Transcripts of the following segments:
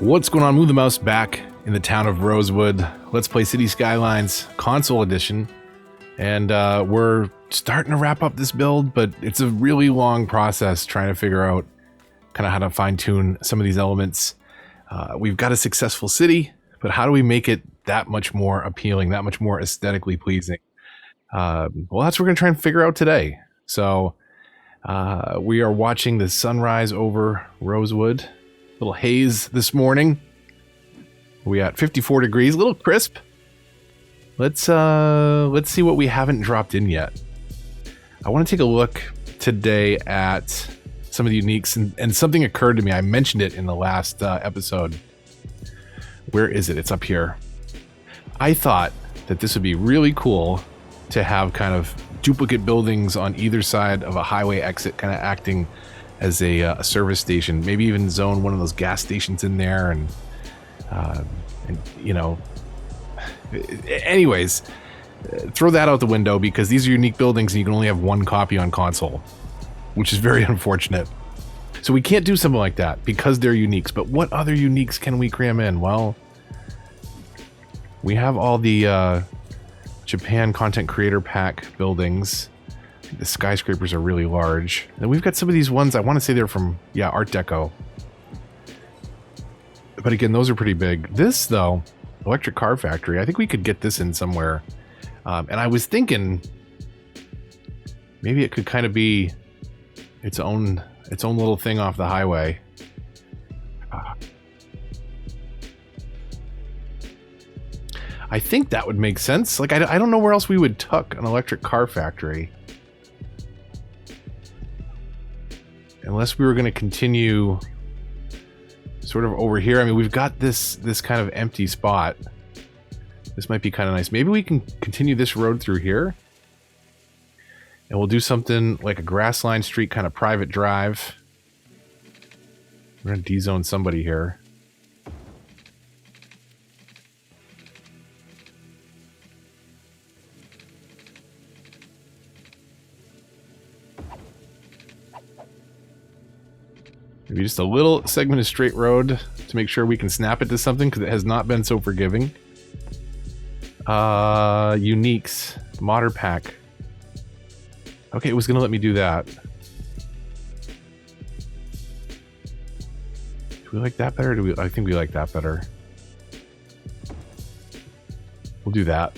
What's going on? Move the Mouse back in the town of Rosewood. Let's play City Skylines console edition. And we're starting to wrap up this build, but it's a really long process trying to figure out kind of how to fine tune some of these elements. We've got a successful city, but how do we make it that much more appealing, that much more aesthetically pleasing? Well, that's what we're going to try and figure out today. So we are watching the sunrise over Rosewood. Little haze this morning. We at 54 degrees, a little crisp. Let's see what we haven't dropped in yet. I want to take a look today at some of the uniques, and something occurred to me. I mentioned it in the last episode. Where is it? It's up here. I thought that this would be really cool to have kind of duplicate buildings on either side of a highway exit, kind of acting as a service station. Maybe even zone one of those gas stations in there, and you know, anyways, throw that out the window because these are unique buildings and you can only have one copy on console, which is very unfortunate. So we can't do something like that because they're uniques. But what other uniques can we cram in? Well, we have all the Japan Content Creator Pack buildings. The skyscrapers are really large. And we've got some of these ones, I want to say they're from, yeah, Art Deco. But again, those are pretty big. This, though, Electric Car Factory, I think we could get this in somewhere. And I was thinking maybe it could kind of be its own little thing off the highway. I think that would make sense. Like, I don't know where else we would tuck an Electric Car Factory. Unless we were going to continue sort of over here. I mean, we've got this kind of empty spot. This might be kind of nice. Maybe we can continue this road through here. And we'll do something like a grass line street kind of private drive. We're going to D-zone somebody here. Maybe just a little segment of straight road to make sure we can snap it to something because it has not been so forgiving. Uniques. Modder pack. Okay, it was going to let me do that. Do we like that better? I think we like that better. We'll do that.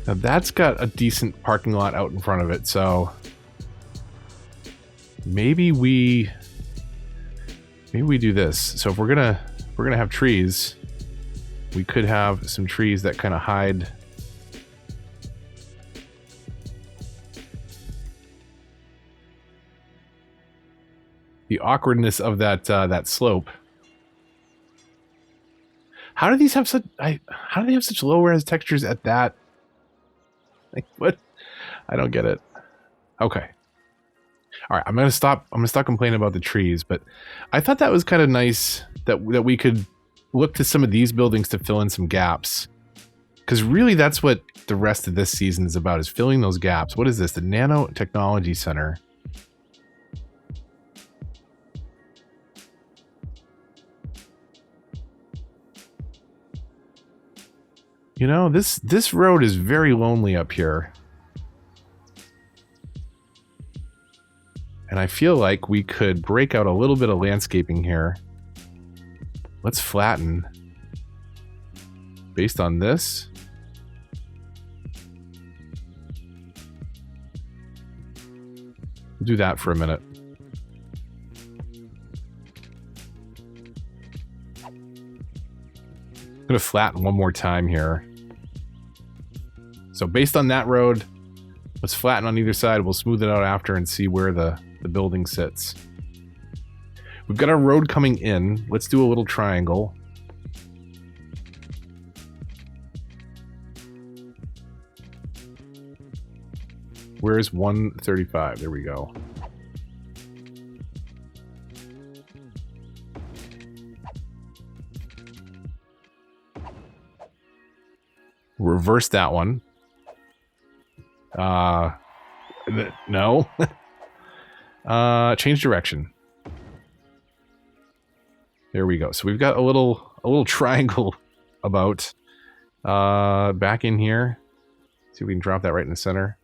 Now that's got a decent parking lot out in front of it, so maybe we do this. So if we're gonna have trees, we could have some trees that kind of hide the awkwardness of that slope. How do these have such low res textures at that? Like, what? I don't get it. Okay. All right, I'm gonna stop complaining about the trees, but I thought that was kind of nice that we could look to some of these buildings to fill in some gaps. Because really that's what the rest of this season is about, is filling those gaps. What is this? The Nanotechnology Center. You know, this road is very lonely up here. And I feel like we could break out a little bit of landscaping here. Let's flatten. Based on this. We'll do that for a minute. I'm going to flatten one more time here. So based on that road, let's flatten on either side. We'll smooth it out after and see where the building sits. We've got our road coming in. Let's do a little triangle. Where's 135? There we go. Reverse that one. No. Change direction. There we go. So we've got a little triangle about back in here. See if we can drop that right in the center.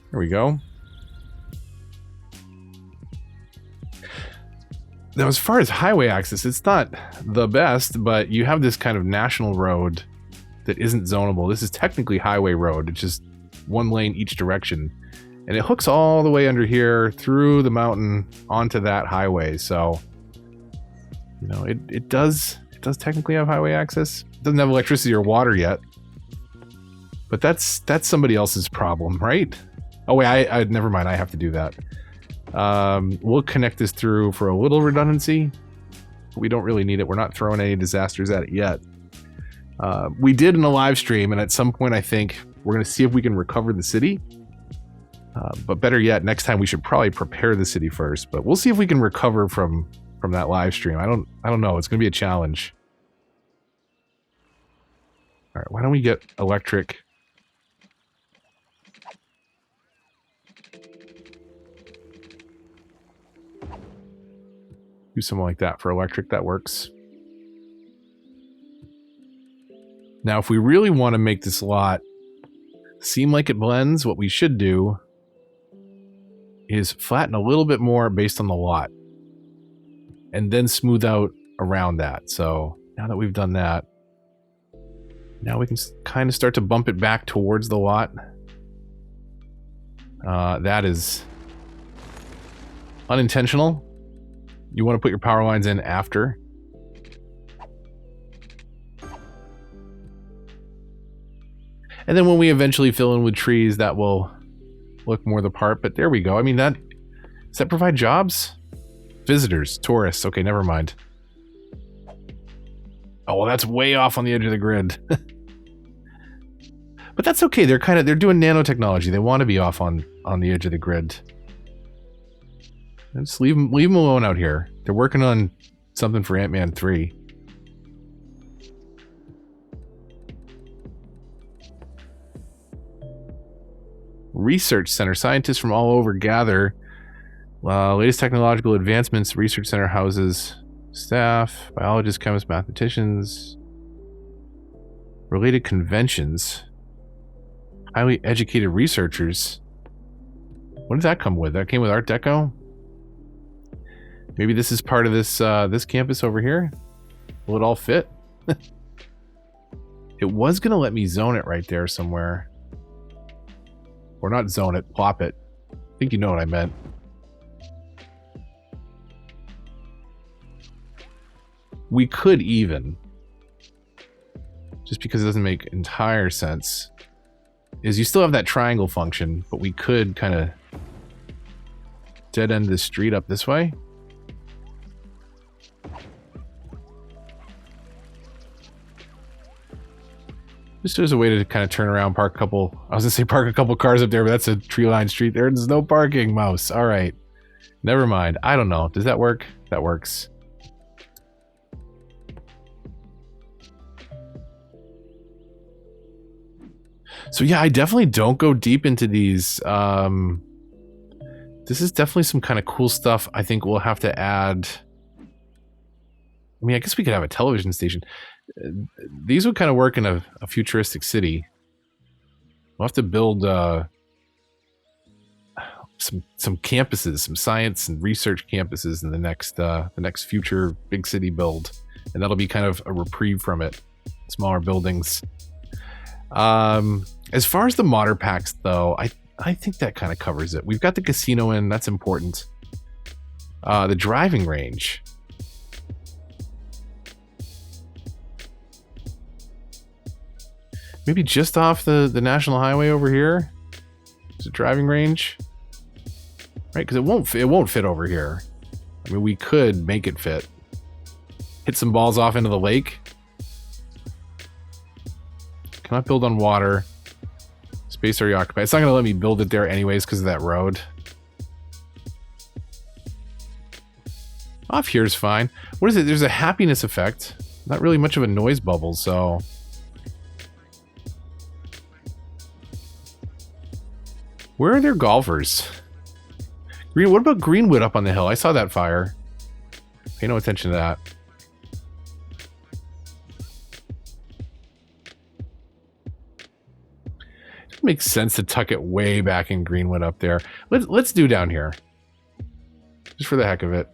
There we go. Now, as far as highway access, it's not the best, but you have this kind of national road that isn't zonable. This is technically highway road. It's just one lane each direction. And it hooks all the way under here through the mountain onto that highway. So, you know, it does technically have highway access. It doesn't have electricity or water yet. But that's somebody else's problem, right? Oh wait, I never mind. I have to do that. We'll connect this through for a little redundancy. But we don't really need it. We're not throwing any disasters at it yet. We did in a live stream, and at some point I think we're going to see if we can recover the city. But better yet, next time we should probably prepare the city first. But we'll see if we can recover from that live stream. I don't know. It's going to be a challenge. All right, why don't we get electric? Do something like that for electric. That works. Now, if we really want to make this lot seem like it blends, what we should do is flatten a little bit more based on the lot and then smooth out around that. So now that we've done that, now we can kind of start to bump it back towards the lot. That is unintentional. You want to put your power lines in after. And then when we eventually fill in with trees, that will look more the part. But there we go. I mean, does that provide jobs? Visitors, tourists. Okay, never mind. Oh, well, that's way off on the edge of the grid. But that's okay. They're doing nanotechnology. They want to be off on the edge of the grid. Just leave them alone out here. They're working on something for Ant-Man 3. Research center. Scientists from all over gather. Latest technological advancements. Research center houses staff, biologists, chemists, mathematicians. Related conventions. Highly educated researchers. What did that come with? That came with Art Deco? Maybe this is part of this this campus over here. Will it all fit? It was gonna let me zone it right there somewhere. Or not zone it, plop it. I think you know what I meant. We could even, just because it doesn't make entire sense, is you still have that triangle function, but we could kind of dead end the street up this way. Just as a way to kind of turn around, park a couple cars up there, but that's a tree-lined street there. There's no parking, mouse. All right. Never mind. I don't know. Does that work? That works. So yeah, I definitely don't go deep into these. This is definitely some kind of cool stuff. I think we'll have to add. I mean, I guess we could have a television station. These would kind of work in a futuristic city. We'll have to build some campuses, some science and research campuses in the next future big city build, and that'll be kind of a reprieve from it. Smaller buildings. As far as the modder packs, though, I think that kind of covers it. We've got the casino in. That's important. The driving range. Maybe just off the national highway over here. There's a driving range. right? Because it won't fit over here. I mean, we could make it fit. Hit some balls off into the lake. Cannot build on water. Space area occupied. It's not going to let me build it there anyways because of that road. Off here is fine. What is it? There's a happiness effect. Not really much of a noise bubble, so... Where are their golfers? What about Greenwood up on the hill? I saw that fire. Pay no attention to that. It makes sense to tuck it way back in Greenwood up there. Let's do down here. Just for the heck of it.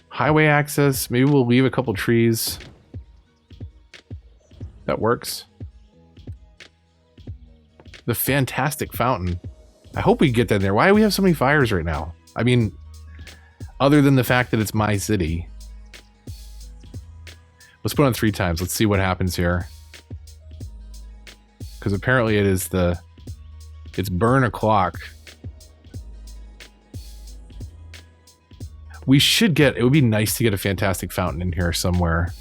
Highway access. Maybe we'll leave a couple trees. That works. The fantastic fountain. I hope we get that in there. Why do we have so many fires right now? I mean, other than the fact that it's my city. Let's put it on 3 times. Let's see what happens here. Because apparently it is it's burn o'clock. We should get, it would be nice to get a fantastic fountain in here somewhere.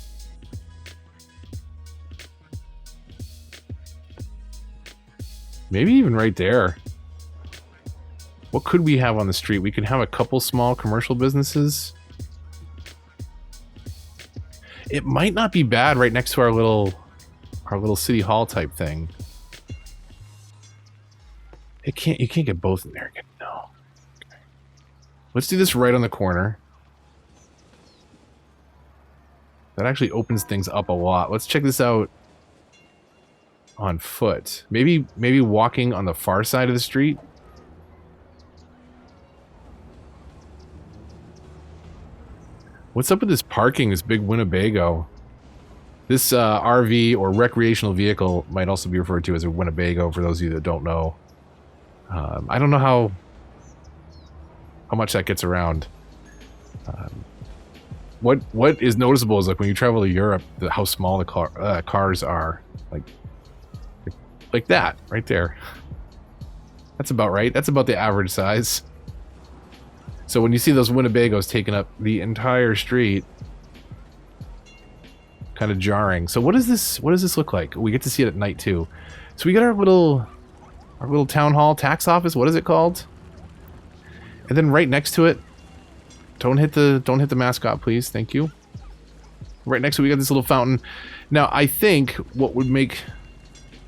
Maybe even right there. What could we have on the street? We could have a couple small commercial businesses. It might not be bad right next to our little city hall type thing. You can't get both in there. No. Okay. Let's do this right on the corner. That actually opens things up a lot. Let's check this out on foot. Maybe walking on the far side of the street. What's up with this parking, this big Winnebago? This RV or recreational vehicle might also be referred to as a Winnebago for those of you that don't know. I don't know how much that gets around. What is noticeable is like when you travel to Europe, how small the cars are. Like that right there. That's about right. That's about the average size. So when you see those Winnebagos taking up the entire street, kind of jarring. So what does this look like? We get to see it at night too. So we got our little town hall, tax office. What is it called? And then right next to it, don't hit the mascot, please. Thank you. Right next to it, we got this little fountain. Now I think what would make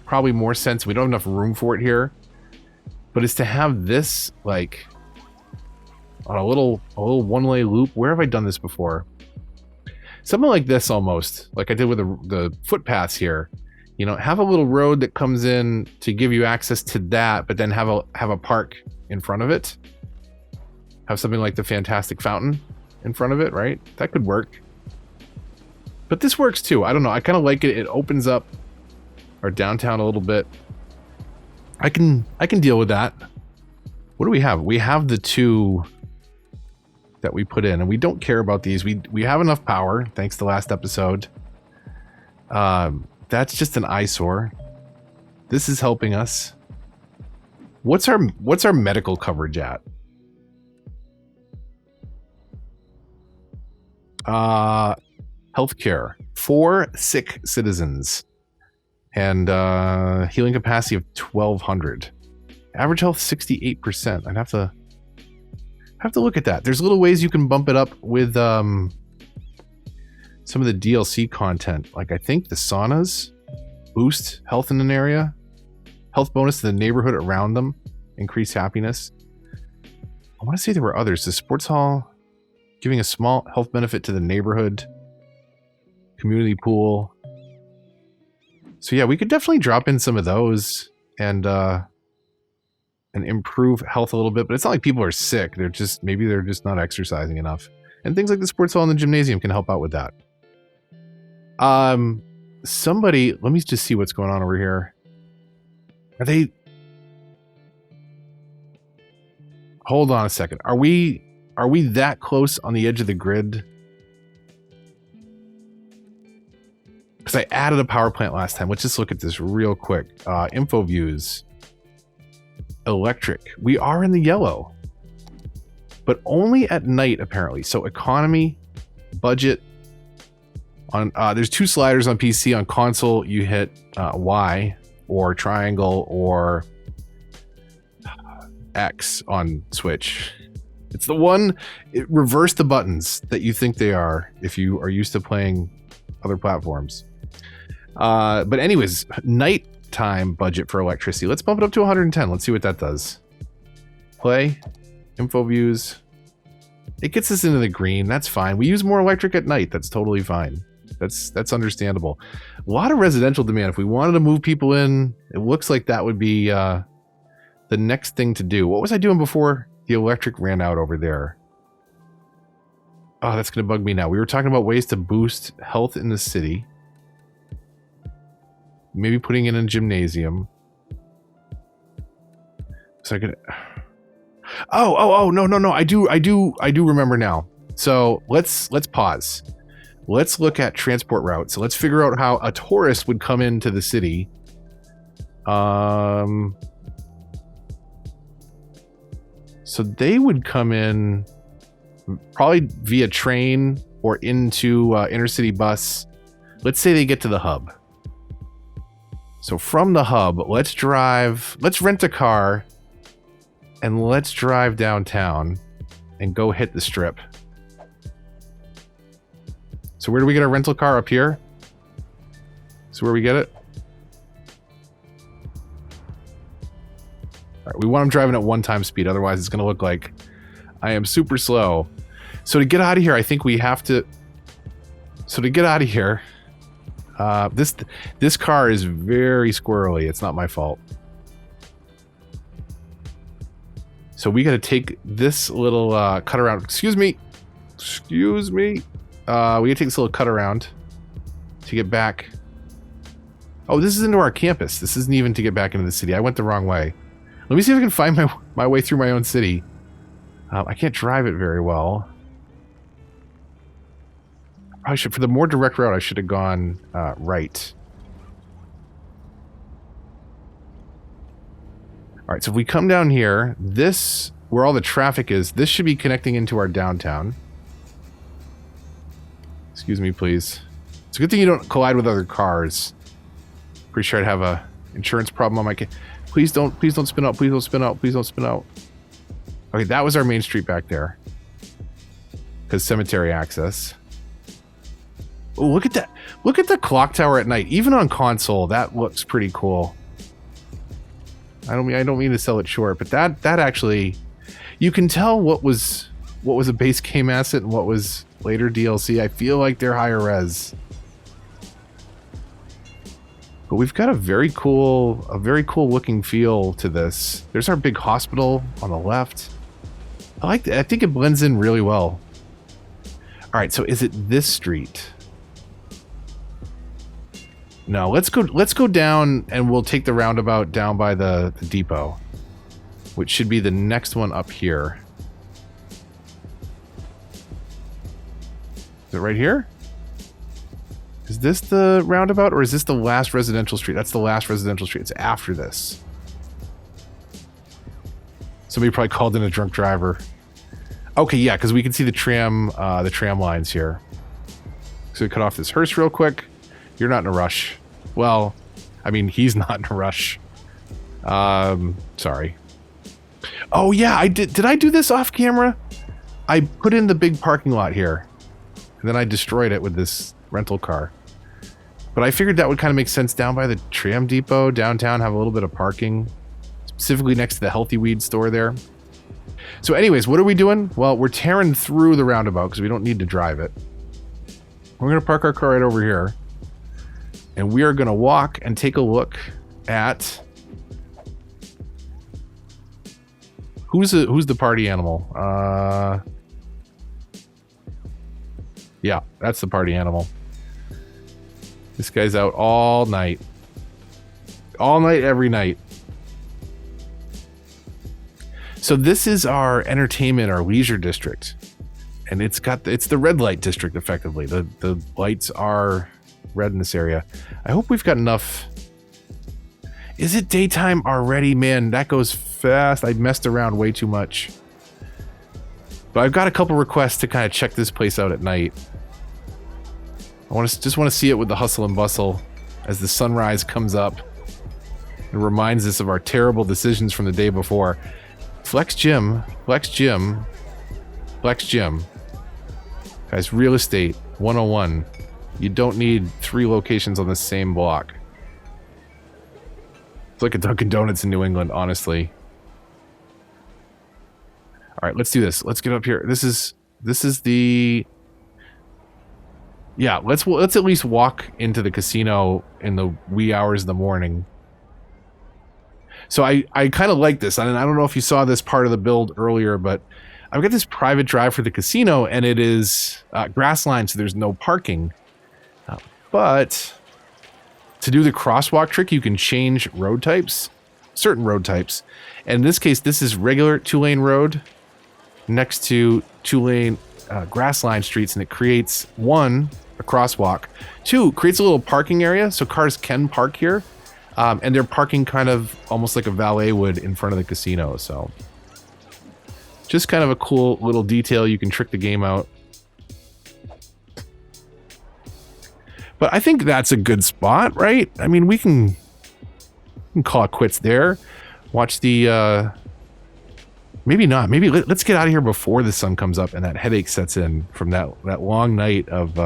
probably more sense, we don't have enough room for it here, but is to have this like on a little one-way loop. Where have I done this before? Something like this almost, like I did with the footpaths here. You know, have a little road that comes in to give you access to that, but then have a park in front of it. Have something like the fantastic fountain in front of it, right? That could work. But this works too. I don't know. I kind of like it. It opens up our downtown a little bit. I can deal with that. What do we have? We have the 2 that we put in, and we don't care about these. We have enough power thanks to last episode. That's just an eyesore. This is helping us. What's our medical coverage at? Healthcare. 4 sick citizens. And healing capacity of 1,200. Average health 68%. I'd have to look at that. There's little ways you can bump it up with some of the DLC content. Like I think the saunas boost health in an area. Health bonus to the neighborhood around them. Increase happiness. I want to say there were others. The sports hall giving a small health benefit to the neighborhood. Community pool. So yeah, we could definitely drop in some of those and improve health a little bit, but it's not like people are sick. Maybe they're just not exercising enough. And things like the sports hall and the gymnasium can help out with that. Somebody, let me just see what's going on over here. Hold on a second. Are we that close on the edge of the grid? Because I added a power plant last time. Let's just look at this real quick. Info views. electric. We are in the yellow, but only at night apparently. So economy, budget. On there's 2 sliders on PC. On console, you hit Y or triangle or X on Switch. It's the one. Reverse the buttons that you think they are if you are used to playing other platforms. But anyways, nighttime budget for electricity. Let's bump it up to 110. Let's see what that does. Play, info views. It gets us into the green. That's fine. We use more electric at night. That's totally fine. That's understandable. A lot of residential demand. If we wanted to move people in, it looks like that would be the next thing to do. What was I doing before the electric ran out over there? Oh, that's going to bug me now. We were talking about ways to boost health in the city. Maybe putting in a gymnasium. So I could... Oh, no. I do remember now. So let's pause. Let's look at transport routes. So let's figure out how a tourist would come into the city. So they would come in probably via train or into intercity bus. Let's say they get to the hub. So from the hub, let's rent a car and let's drive downtown and go hit the strip. So where do we get our rental car? Up here? So where we get it? All right, we want them driving at 1x speed, otherwise it's going to look like I am super slow. So to get out of here, I think we have to... So to get out of here, this car is very squirrely. It's not my fault. So we got to take this little cut around. Excuse me. We got to take this little cut around to get back. Oh, this is into our campus. This isn't even to get back into the city. I went the wrong way. Let me see if I can find my way through my own city. I can't drive it very well. I should, for the more direct route, I should have gone right. All right, so if we come down here, this, where all the traffic is, this should be connecting into our downtown. Excuse me, please. It's a good thing you don't collide with other cars. Pretty sure I'd have a insurance problem on my case. Please don't spin out. Please don't spin out. Please don't spin out. Okay, that was our main street back there. Because cemetery access. Oh, look at that. Look at the clock tower at night. Even on console, that looks pretty cool. I don't mean to sell it short, but that actually, you can tell what was a base game asset and what was later DLC. I feel like they're higher res. But we've got a very cool looking feel to this. There's our big hospital on the left. I like that. I think it blends in really well. All right, so is it this street? No, let's go down and we'll take the roundabout down by the depot, which should be the next one up here. Is it right here? Is this the roundabout or is this the last residential street? That's the last residential street. It's after this. Somebody probably called in a drunk driver. Okay, yeah, because we can see the tram lines here. So we cut off this hearse real quick. You're not in a rush. Well, I mean, he's not in a rush. Sorry. Oh yeah, I did. Did I do this off camera? I put in the big parking lot here, and then I destroyed it with this rental car. But I figured that would kind of make sense down by the tram depot downtown, have a little bit of parking, specifically next to the Healthy Weed store there. So anyways, what are we doing? Well, we're tearing through the roundabout because we don't need to drive it. We're going to park our car right over here. And we are going to walk and take a look at... Who's the party animal? Yeah, that's the party animal. This guy's out all night. All night, every night. So this is our entertainment, our leisure district. And it's the red light district, effectively. The lights are red in this area. I hope we've got enough. Is it daytime already? Man, that goes fast. I messed around way too much. But I've got a couple requests to kind of check this place out at night. I just want to see it with the hustle and bustle as the sunrise comes up. It reminds us of our terrible decisions from the day before. Flex Gym, Flex Gym, Flex Gym. Guys, real estate 101. You don't need 3 locations on the same block. It's like a Dunkin' Donuts in New England, honestly. All right, let's do this. Let's get up here. This is the... Yeah, let's at least walk into the casino in the wee hours of the morning. So I kind of like this. I don't know if you saw this part of the build earlier, but I've got this private drive for the casino, and it is grass line, so there's no parking. But to do the crosswalk trick, you can change road types, certain road types. And in this case, this is regular 2-lane road next to 2-lane grass line streets, and it creates 1, a crosswalk, 2, creates a little parking area so cars can park here. And they're parking kind of almost like a valet would in front of the casino. So just kind of a cool little detail. You can trick the game out. But I think that's a good spot, right? I mean, we can call it quits there. Watch the... maybe not. Maybe let's get out of here before the sun comes up and that headache sets in from that long night of...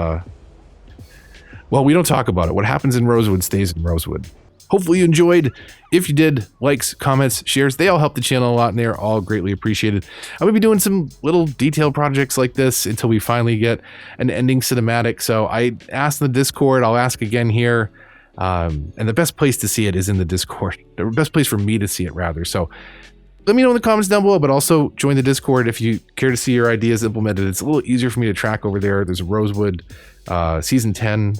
Well, we don't talk about it. What happens in Rosewood stays in Rosewood. Hopefully you enjoyed. If you did, likes, comments, shares, they all help the channel a lot, and they're all greatly appreciated. I'm going to be doing some little detailed projects like this until we finally get an ending cinematic. So I asked in the Discord, I'll ask again here. And the best place to see it is in the Discord. The best place for me to see it, rather. So let me know in the comments down below, but also join the Discord if you care to see your ideas implemented. It's a little easier for me to track over there. There's a Rosewood Season 10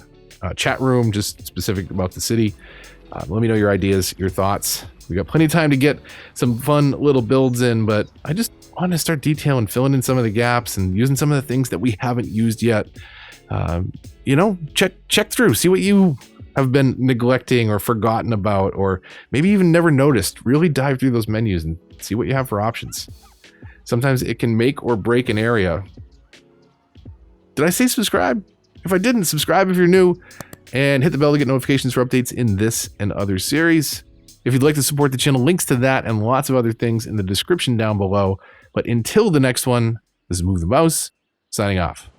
chat room, just specific about the city. Let me know your ideas, your thoughts. We got plenty of time to get some fun little builds in, but I just want to start detailing, filling in some of the gaps and using some of the things that we haven't used yet. You know, check through, see what you have been neglecting or forgotten about, or maybe even never noticed. Really dive through those menus and see what you have for options. Sometimes it can make or break an area. Did I say subscribe? If I didn't, subscribe if you're new. And hit the bell to get notifications for updates in this and other series. If you'd like to support the channel, links to that and lots of other things in the description down below. But until the next one, this is Move the Mouse, signing off.